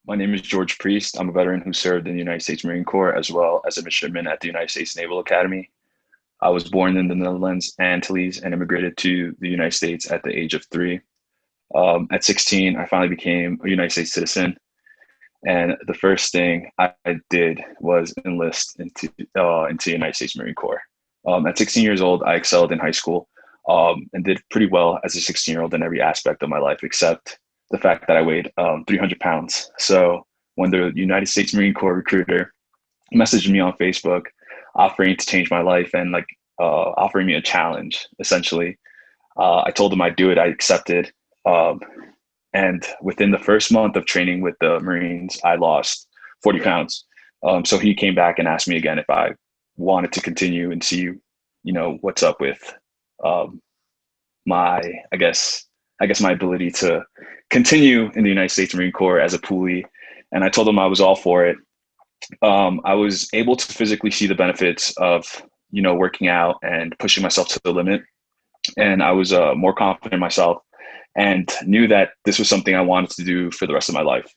My name is George Priest. I'm a veteran who served in the United States Marine Corps as well as a midshipman at the United States Naval Academy. I was born in the Netherlands, Antilles, and immigrated to the United States at the age of 3. At 16, I finally became a United States citizen, and the first thing I did was enlist into the United States Marine Corps. At 16 years old, I excelled in high school and did pretty well as a 16-year-old in every aspect of my life, except the fact that I weighed 300 pounds. So when the United States Marine Corps recruiter messaged me on Facebook offering to change my life and offering me a challenge, essentially, I told him I'd do it. I accepted. Um, and within the first month of training with the Marines, I lost 40 pounds. So he came back and asked me again if I wanted to continue and see, what's up with um, my, I guess my ability to continue in the United States Marine Corps as a poolee. And I told him I was all for it. I was able to physically see the benefits of, working out and pushing myself to the limit. And I was more confident in myself and knew that this was something I wanted to do for the rest of my life.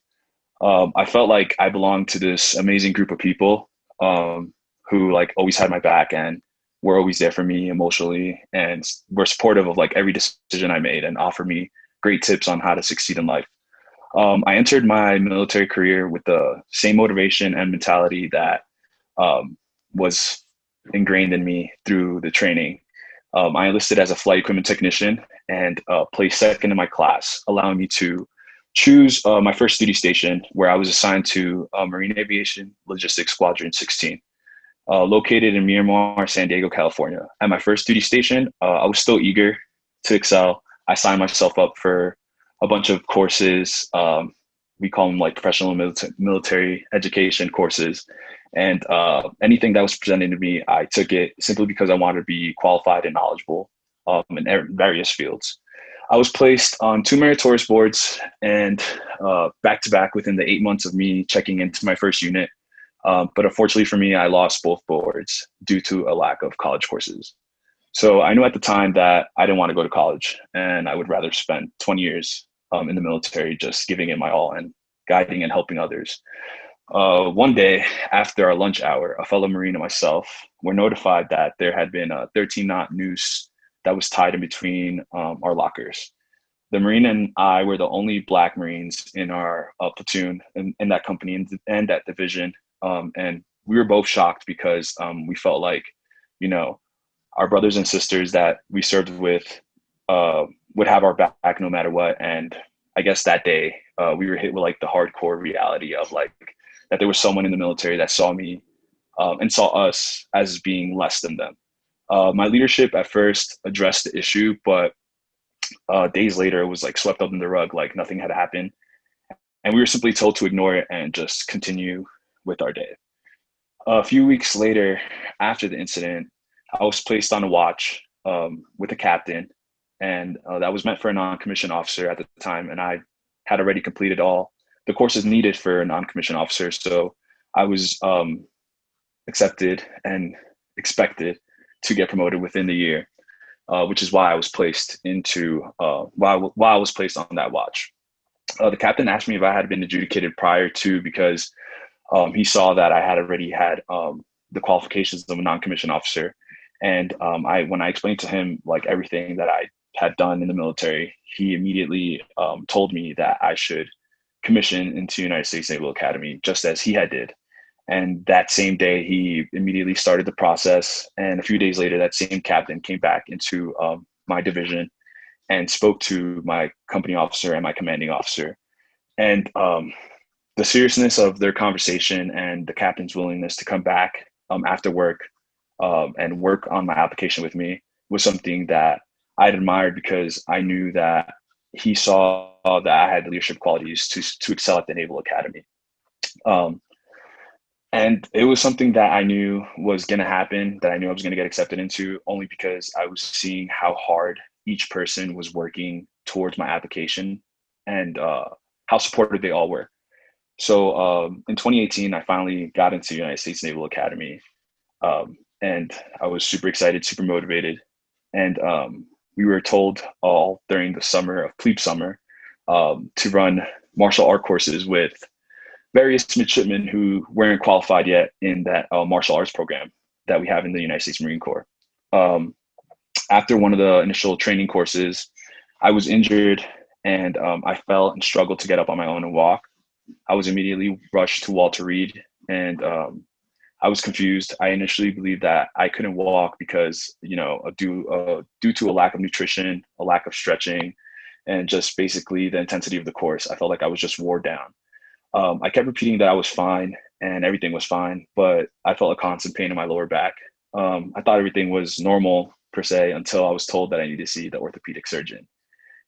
I felt like I belonged to this amazing group of people who like always had my back and were always there for me emotionally and were supportive of like every decision I made and offered me great tips on how to succeed in life. I entered my military career with the same motivation and mentality that um, was ingrained in me through the training. I enlisted as a flight equipment technician and placed second in my class, allowing me to choose my first duty station, where I was assigned to Marine Aviation Logistics Squadron 16, located in Miramar, San Diego, California. At my first duty station, I was still eager to excel. I signed myself up for a bunch of courses. We call them like professional military education courses. And anything that was presented to me, I took it simply because I wanted to be qualified and knowledgeable in various fields. I was placed on two meritorious boards and back to back within the 8 months of me checking into my first unit. But unfortunately for me, I lost both boards due to a lack of college courses. So I knew at the time that I didn't want to go to college and I would rather spend 20 years in the military just giving it my all and guiding and helping others. One day after our lunch hour, a fellow Marine and myself were notified that there had been a 13-knot noose that was tied in between our lockers. The Marine and I were the only Black Marines in our platoon in that company and that division. And we were both shocked because we felt like, you know, our brothers and sisters that we served with would have our back no matter what. And I guess that day we were hit with like the hardcore reality of like that there was someone in the military that saw me and saw us as being less than them. My leadership at first addressed the issue, but days later it was like swept up in the rug, like nothing had happened. And we were simply told to ignore it and just continue with our day. A few weeks later, after the incident, I was placed on a watch with a captain, and that was meant for a non-commissioned officer at the time. And I had already completed all the courses needed for a non-commissioned officer, so I was accepted and expected to get promoted within the year, which is why I was placed into why I was placed on that watch. The captain asked me if I had been adjudicated prior to because he saw that I had already had the qualifications of a non-commissioned officer. And when I explained to him like everything that I had done in the military, he immediately told me that I should commission into United States Naval Academy, just as he had did. And that same day, he immediately started the process. And a few days later, that same captain came back into my division and spoke to my company officer and my commanding officer. And the seriousness of their conversation and the captain's willingness to come back after work and work on my application with me was something that I'd admired because I knew that he saw that I had the leadership qualities to excel at the Naval Academy. Um, and it was something that I knew was going to happen, that I knew I was going to get accepted into, only because I was seeing how hard each person was working towards my application and how supportive they all were. So in 2018, I finally got into the United States Naval Academy, and I was super excited, super motivated. And we were told all during the summer of plebe summer to run martial art courses with various midshipmen who weren't qualified yet in that martial arts program that we have in the United States Marine Corps. Um, After one of the initial training courses, I was injured and I fell and struggled to get up on my own and walk. I was immediately rushed to Walter Reed, and I was confused. I initially believed that I couldn't walk because, due to a lack of nutrition, a lack of stretching, and just basically the intensity of the course. I felt like I was just wore down. I kept repeating that I was fine and everything was fine, but I felt a constant pain in my lower back. I thought everything was normal per se until I was told that I needed to see the orthopedic surgeon.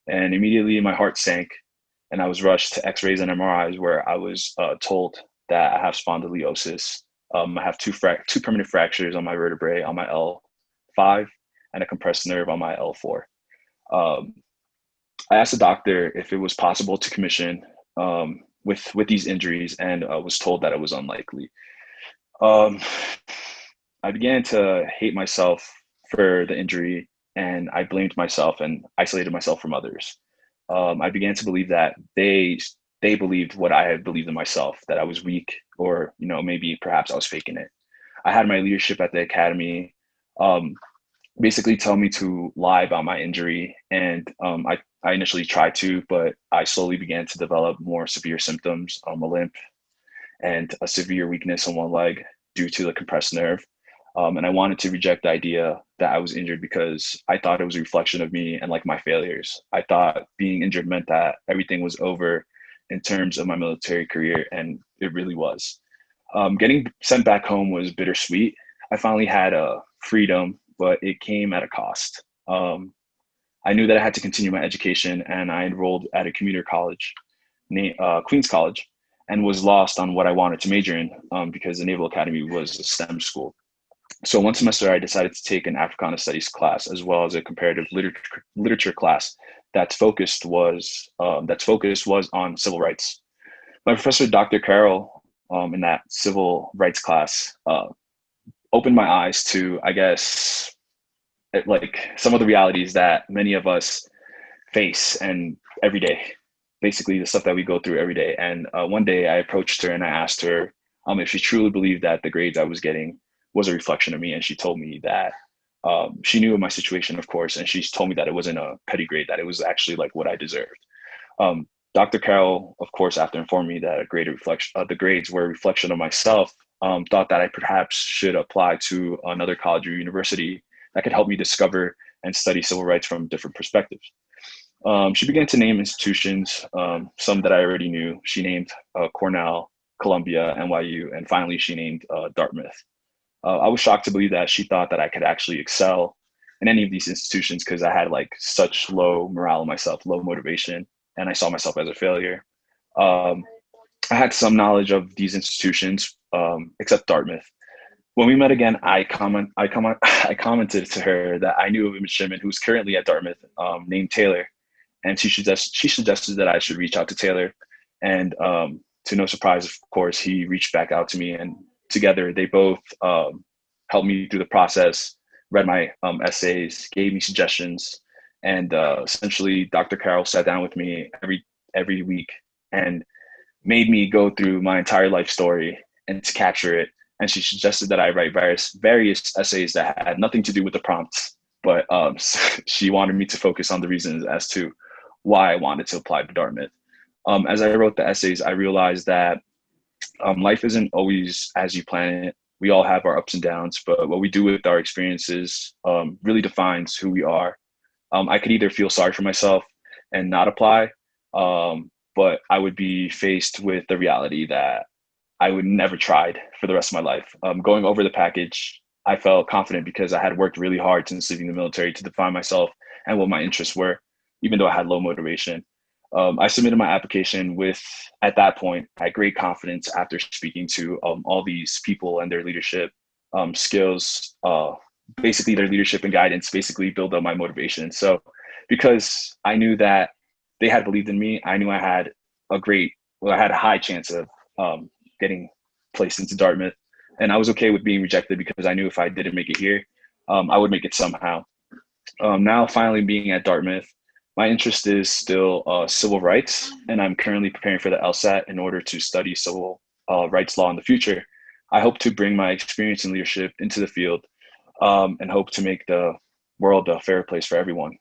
And immediately my heart sank and I was rushed to x-rays and MRIs where I was told that I have spondylosis. I have two permanent fractures on my vertebrae on my L5 and a compressed nerve on my L4. Um, I asked the doctor if it was possible to commission with these injuries, and was told that it was unlikely. Um, I began to hate myself for the injury, and I blamed myself and isolated myself from others. I began to believe that they believed what I had believed in myself, that I was weak, or maybe perhaps I was faking it. I had my leadership at the academy um, basically tell me to lie about my injury, and I initially tried to, but I slowly began to develop more severe symptoms, a limp and a severe weakness on one leg due to the compressed nerve. And I wanted to reject the idea that I was injured because I thought it was a reflection of me and like my failures. I thought being injured meant that everything was over in terms of my military career, and it really was. Getting sent back home was bittersweet. I finally had a freedom, but it came at a cost. I knew that I had to continue my education, and I enrolled at a commuter college, named Queens College, and was lost on what I wanted to major in because the Naval Academy was a STEM school. So one semester, I decided to take an Africana Studies class as well as a comparative literature class that's focus was on civil rights. My professor, Dr. Carroll, in that civil rights class, opened my eyes to, I guess, like some of the realities that many of us face and every day, basically the stuff that we go through every day. And one day I approached her and I asked her if she truly believed that the grades I was getting was a reflection of me. And she told me that she knew of my situation, of course, and she told me that it wasn't a petty grade, that it was actually like what I deserved. Dr. Carroll, of course, after informing me that the grades were a reflection of myself, thought that I perhaps should apply to another college or university that could help me discover and study civil rights from different perspectives. She began to name institutions, some that I already knew. She named Cornell, Columbia, NYU, and finally she named Dartmouth. I was shocked to believe that she thought that I could actually excel in any of these institutions because I had like such low morale in myself, low motivation, and I saw myself as a failure. Um, I had some knowledge of these institutions, except Dartmouth. When we met again, I commented to her that I knew of a midshipman who's currently at Dartmouth, named Taylor, and she suggested that I should reach out to Taylor. And to no surprise, of course, he reached back out to me, and together they both helped me through the process, read my essays, gave me suggestions, and essentially, Dr. Carroll sat down with me every week and made me go through my entire life story and to capture it. And she suggested that I write various essays that had nothing to do with the prompts, but she wanted me to focus on the reasons as to why I wanted to apply to Dartmouth. As I wrote the essays, I realized that life isn't always as you plan it. We all have our ups and downs, but what we do with our experiences really defines who we are. I could either feel sorry for myself and not apply, but I would be faced with the reality that I would never tried for the rest of my life. Going over the package, I felt confident because I had worked really hard since leaving the military to define myself and what my interests were, even though I had low motivation. I submitted my application with, at that point, I had great confidence after speaking to all these people and their leadership skills. Basically, their leadership and guidance basically build up my motivation. So, because I knew that they had believed in me, I knew I had I had a high chance of getting placed into Dartmouth, and I was okay with being rejected because I knew if I didn't make it here, I would make it somehow. Now, finally being at Dartmouth, My interest is still civil rights, and I'm currently preparing for the LSAT in order to study civil rights law in the future. I hope to bring my experience in leadership into the field and hope to make the world a fairer place for everyone.